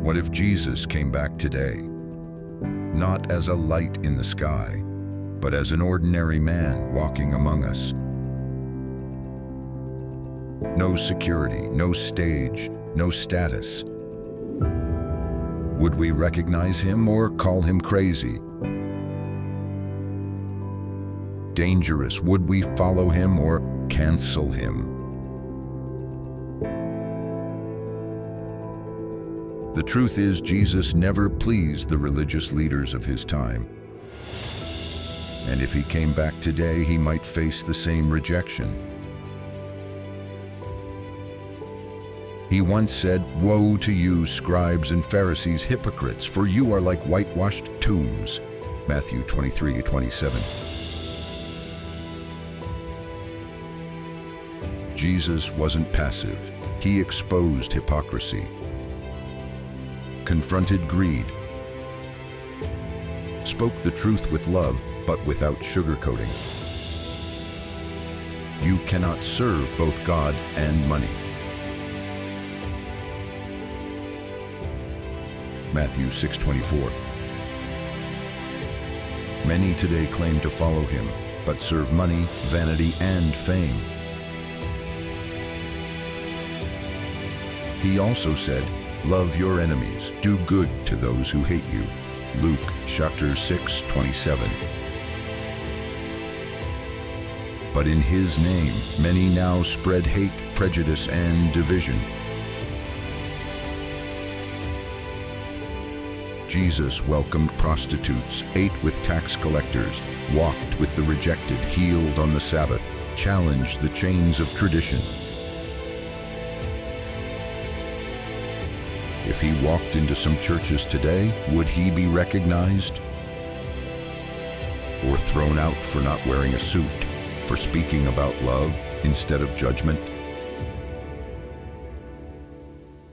What if Jesus came back today? Not as a light in the sky, but as an ordinary man walking among us. No security, no stage, no status. Would we recognize him or call him crazy? Dangerous, would we follow him or cancel him? The truth is, Jesus never pleased the religious leaders of his time. And if he came back today, he might face the same rejection. He once said, "Woe to you, scribes and Pharisees, hypocrites, for you are like whitewashed tombs." Matthew 23:27. Jesus wasn't passive. He exposed hypocrisy, confronted greed, spoke the truth with love, but without sugarcoating. You cannot serve both God and money. Matthew 6:24. Many today claim to follow him, but serve money, vanity, and fame. He also said, "Love your enemies, do good to those who hate you." Luke chapter 6:27. But in his name, many now spread hate, prejudice, and division. Jesus welcomed prostitutes, ate with tax collectors, walked with the rejected, healed on the Sabbath, challenged the chains of tradition. If he walked into some churches today, would he be recognized? Or thrown out for not wearing a suit, for speaking about love instead of judgment?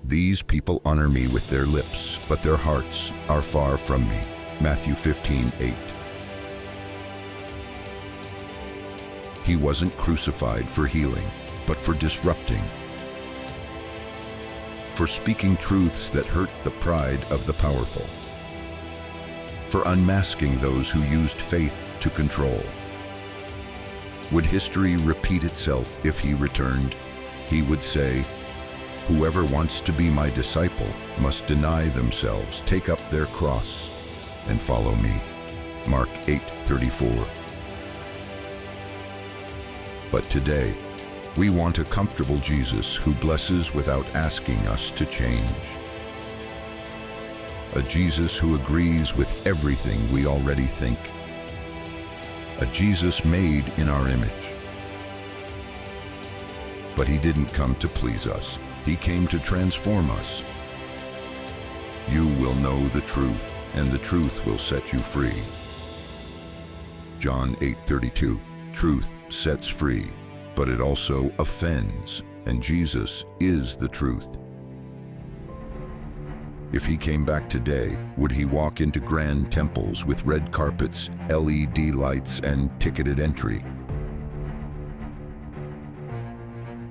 These people honor me with their lips, but their hearts are far from me. Matthew 15:8. He wasn't crucified for healing, but for disrupting, for speaking truths that hurt the pride of the powerful, for unmasking those who used faith to control. Would history repeat itself if he returned? He would say, "Whoever wants to be my disciple must deny themselves, take up their cross, and follow me." Mark 8:34. But today, we want a comfortable Jesus who blesses without asking us to change. A Jesus who agrees with everything we already think. A Jesus made in our image. But he didn't come to please us. He came to transform us. You will know the truth, and the truth will set you free. John 8:32. Truth sets free, but it also offends, and Jesus is the truth. If he came back today, would he walk into grand temples with red carpets, LED lights, and ticketed entry,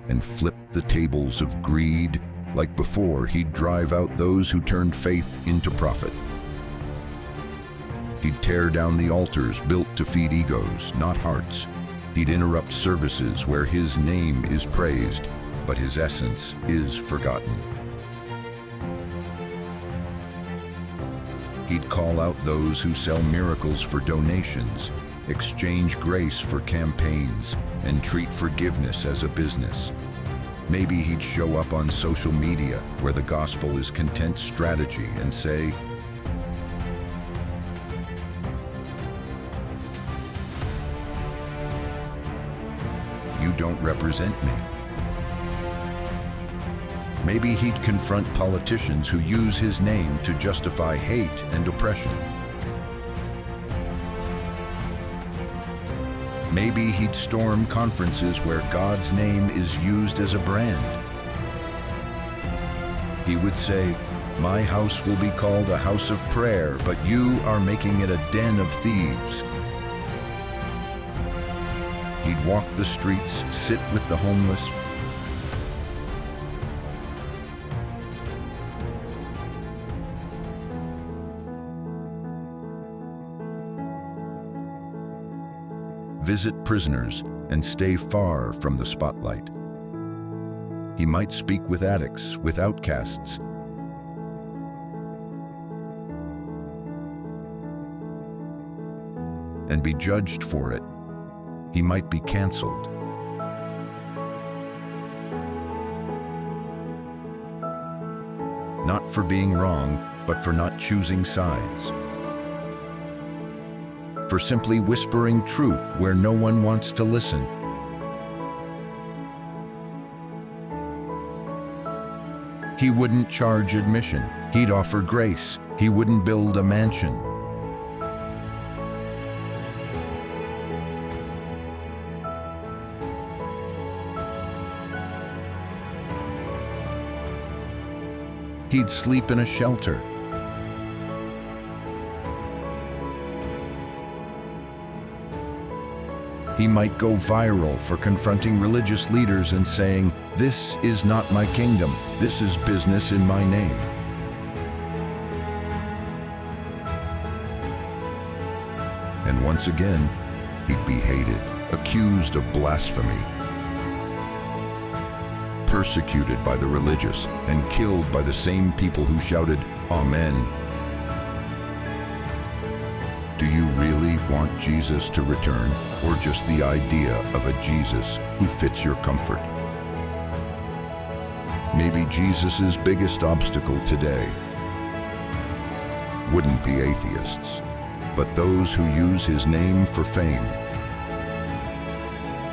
and flip the tables of greed? Like before, he'd drive out those who turned faith into profit. He'd tear down the altars built to feed egos, not hearts. He'd interrupt services where his name is praised, but his essence is forgotten. He'd call out those who sell miracles for donations, exchange grace for campaigns, and treat forgiveness as a business. Maybe he'd show up on social media where the gospel is content strategy and say, "You don't represent me." Maybe he'd confront politicians who use his name to justify hate and oppression. Maybe he'd storm conferences where God's name is used as a brand. He would say, "My house will be called a house of prayer, but you are making it a den of thieves." He'd walk the streets, sit with the homeless, visit prisoners and stay far from the spotlight. He might speak with addicts, with outcasts, and be judged for it. He might be canceled. Not for being wrong, but for not choosing sides. For simply whispering truth where no one wants to listen. He wouldn't charge admission. He'd offer grace. He wouldn't build a mansion. He'd sleep in a shelter. He might go viral for confronting religious leaders and saying, "This is not my kingdom. This is business in my name." And once again, he'd be hated, accused of blasphemy, persecuted by the religious, and killed by the same people who shouted, "Amen." Do you really want Jesus to return, or just the idea of a Jesus who fits your comfort? Maybe Jesus' biggest obstacle today wouldn't be atheists, but those who use his name for fame.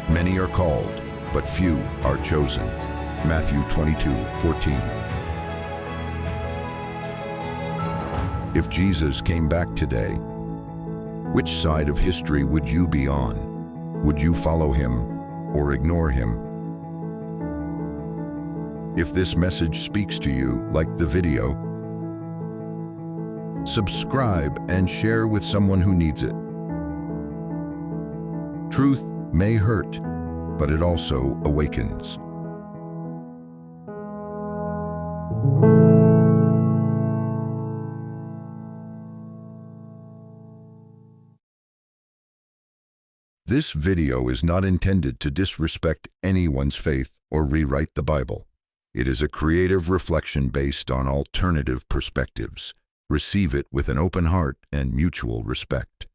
Many are called, but few are chosen. Matthew 22:14. If Jesus came back today, which side of history would you be on? Would you follow him or ignore him? If this message speaks to you, like the video, subscribe and share with someone who needs it. Truth may hurt, but it also awakens. This video is not intended to disrespect anyone's faith or rewrite the Bible. It is a creative reflection based on alternative perspectives. Receive it with an open heart and mutual respect.